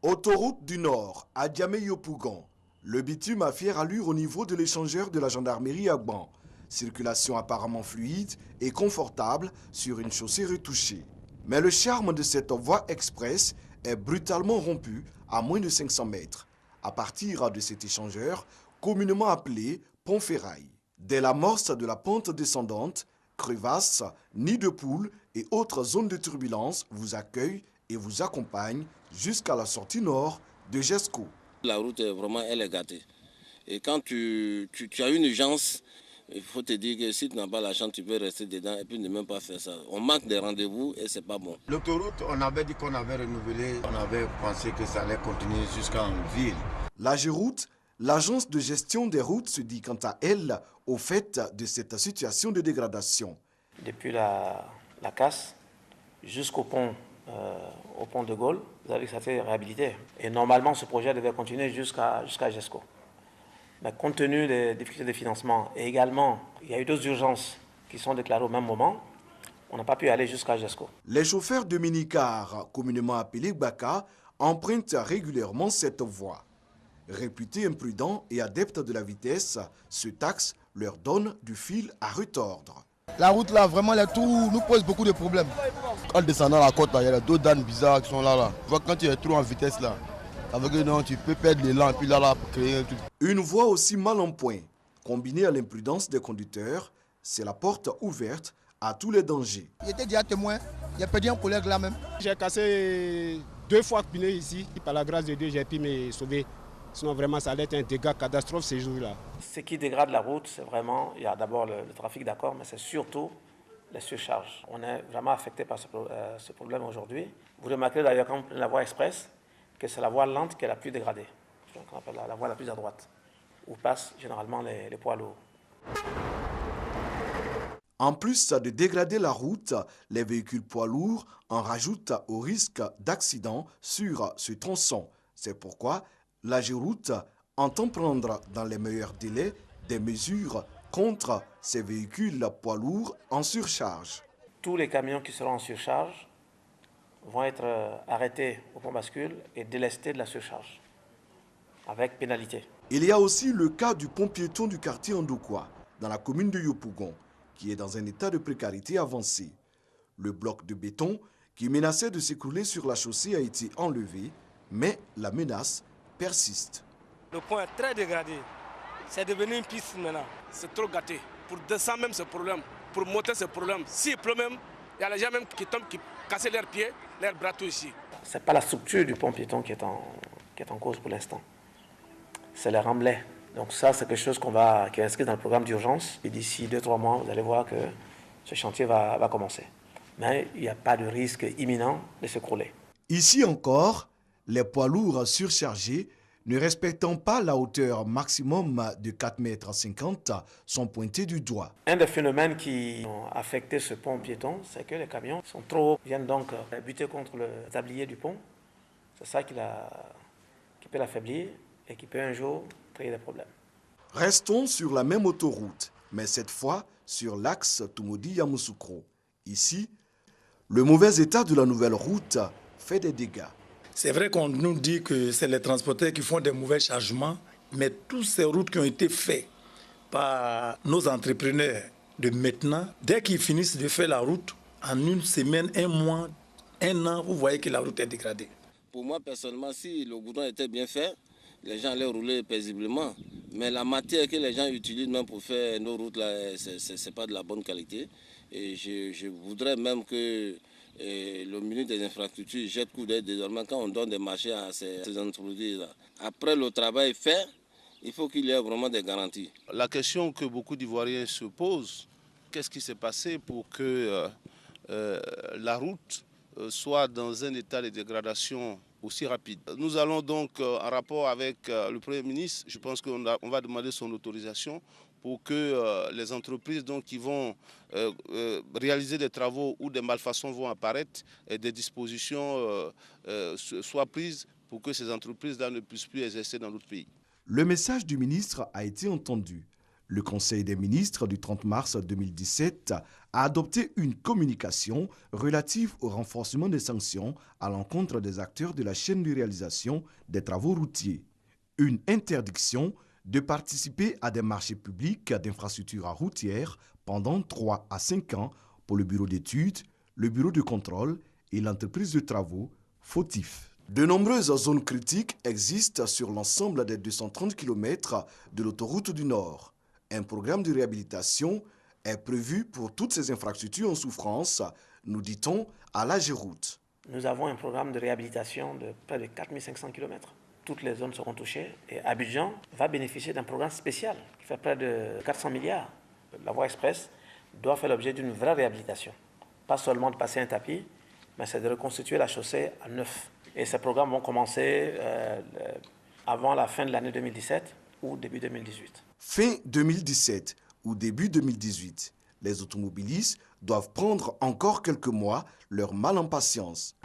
Autoroute du Nord, à Djamé-Yopougon. Le bitume a fière allure au niveau de l'échangeur de la gendarmerie à Ban. Circulation apparemment fluide et confortable sur une chaussée retouchée. Mais le charme de cette voie express est brutalement rompu à moins de 500 mètres, à partir de cet échangeur communément appelé Pont Ferraille. Dès l'amorce de la pente descendante, crevasses, nids de poules et autres zones de turbulence vous accueillent et vous accompagnent jusqu'à la sortie nord de Gesco. La route, vraiment, elle est gâtée. Et quand tu as une urgence, il faut te dire que si tu n'as pas la chance, tu peux rester dedans et puis ne même pas faire ça. On manque des rendez-vous et c'est pas bon. L'autoroute, on avait dit qu'on avait renouvelé, on avait pensé que ça allait continuer jusqu'en ville. La Géroute, l'agence de gestion des routes, se dit quant à elle au fait de cette situation de dégradation. Depuis la casse jusqu'au pont, au pont de Gaulle, vous avez vu que ça a été réhabilité. Et normalement, ce projet devait continuer jusqu'à Gesco. Mais compte tenu des difficultés de financement et également, il y a eu d'autres urgences qui sont déclarées au même moment, on n'a pas pu aller jusqu'à Gesco. Les chauffeurs de minicars, communément appelés Baka, empruntent régulièrement cette voie. Réputés imprudents et adeptes de la vitesse, ce taxe leur donne du fil à retordre. La route là, vraiment, les trous nous pose beaucoup de problèmes. En descendant la côte, il y a d'autres dames bizarres qui sont là. Tu vois, quand tu es trop en vitesse là, avec non, tu peux perdre l'élan et puis là, créer un truc. Une voie aussi mal en point, combinée à l'imprudence des conducteurs, c'est la porte ouverte à tous les dangers. J'étais déjà témoin, j'ai perdu un collègue là même. J'ai cassé 2 fois le pneu ici, par la grâce de Dieu, j'ai pu me sauver. Sinon, vraiment, ça allait être un dégât catastrophe ces jours-là. Ce qui dégrade la route, c'est vraiment, il y a d'abord le trafic, d'accord, mais c'est surtout les surcharges. On est vraiment affecté par ce problème aujourd'hui. Vous remarquez d'ailleurs quand on prend la voie express, que c'est la voie lente qui est la plus dégradée. Donc on appelle la voie la plus à droite, où passent généralement les poids lourds. En plus de dégrader la route, les véhicules poids lourds en rajoutent au risque d'accident sur ce tronçon. C'est pourquoi la Géroute entend prendre dans les meilleurs délais des mesures contre ces véhicules poids lourds en surcharge. Tous les camions qui seront en surcharge vont être arrêtés au pont bascule et délestés de la surcharge, avec pénalité. Il y a aussi le cas du pont piéton du quartier Ndoukoua, dans la commune de Yopougon, qui est dans un état de précarité avancé. Le bloc de béton qui menaçait de s'écrouler sur la chaussée a été enlevé, mais la menace persiste. Le pont est très dégradé. C'est devenu une piste maintenant. C'est trop gâté. Pour descendre même ce problème, pour monter ce problème, s'il pleut même, il y a les gens même qui tombent, qui cassent leurs pieds, leurs bras tout ici. Ce n'est pas la structure du pont piéton qui est en cause pour l'instant. C'est les remblais. Donc ça, c'est quelque chose qui est inscrit dans le programme d'urgence. Et d'ici 2-3 mois, vous allez voir que ce chantier va commencer. Mais il n'y a pas de risque imminent de s'écrouler. Ici encore, les poids lourds surchargés, ne respectant pas la hauteur maximum de 4,50 m, sont pointés du doigt. Un des phénomènes qui ont affecté ce pont piéton, c'est que les camions sont trop hauts, viennent donc buter contre le tablier du pont. C'est ça qui peut l'affaiblir et qui peut un jour créer des problèmes. Restons sur la même autoroute, mais cette fois sur l'axe Tumodi-Yamoussoukro. Ici, le mauvais état de la nouvelle route fait des dégâts. C'est vrai qu'on nous dit que c'est les transporteurs qui font des mauvais chargements, mais toutes ces routes qui ont été faites par nos entrepreneurs de maintenant, dès qu'ils finissent de faire la route, en une semaine, 1 mois, 1 an, vous voyez que la route est dégradée. Pour moi, personnellement, si le goudron était bien fait, les gens allaient rouler paisiblement. Mais la matière que les gens utilisent même pour faire nos routes, ce n'est pas de la bonne qualité. Et je voudrais même que le ministre des Infrastructures jette coup d'œil désormais quand on donne des marchés à ces entreprises-là. Après le travail fait, il faut qu'il y ait vraiment des garanties. La question que beaucoup d'Ivoiriens se posent, qu'est-ce qui s'est passé pour que la route soit dans un état de dégradation aussi rapide? Nous allons donc, en rapport avec le Premier ministre, je pense qu'on va demander son autorisation pour que les entreprises donc, qui vont réaliser des travaux où des malfaçons vont apparaître et des dispositions soient prises pour que ces entreprises-là ne puissent plus exercer dans notre pays. Le message du ministre a été entendu. Le Conseil des ministres du 30 mars 2017 a adopté une communication relative au renforcement des sanctions à l'encontre des acteurs de la chaîne de réalisation des travaux routiers. Une interdiction de participer à des marchés publics d'infrastructures routières pendant 3 à 5 ans pour le bureau d'études, le bureau de contrôle et l'entreprise de travaux fautifs. De nombreuses zones critiques existent sur l'ensemble des 230 km de l'autoroute du Nord. Un programme de réhabilitation est prévu pour toutes ces infrastructures en souffrance, nous dit-on à l'AGEROUTE. Nous avons un programme de réhabilitation de près de 4500 km. Toutes les zones seront touchées et Abidjan va bénéficier d'un programme spécial qui fait près de 400 milliards. La voie express doit faire l'objet d'une vraie réhabilitation. Pas seulement de passer un tapis, mais c'est de reconstituer la chaussée à neuf. Et ces programmes vont commencer avant la fin de l'année 2017 ou début 2018. Fin 2017 ou début 2018, les automobilistes doivent prendre encore quelques mois leur mal en patience.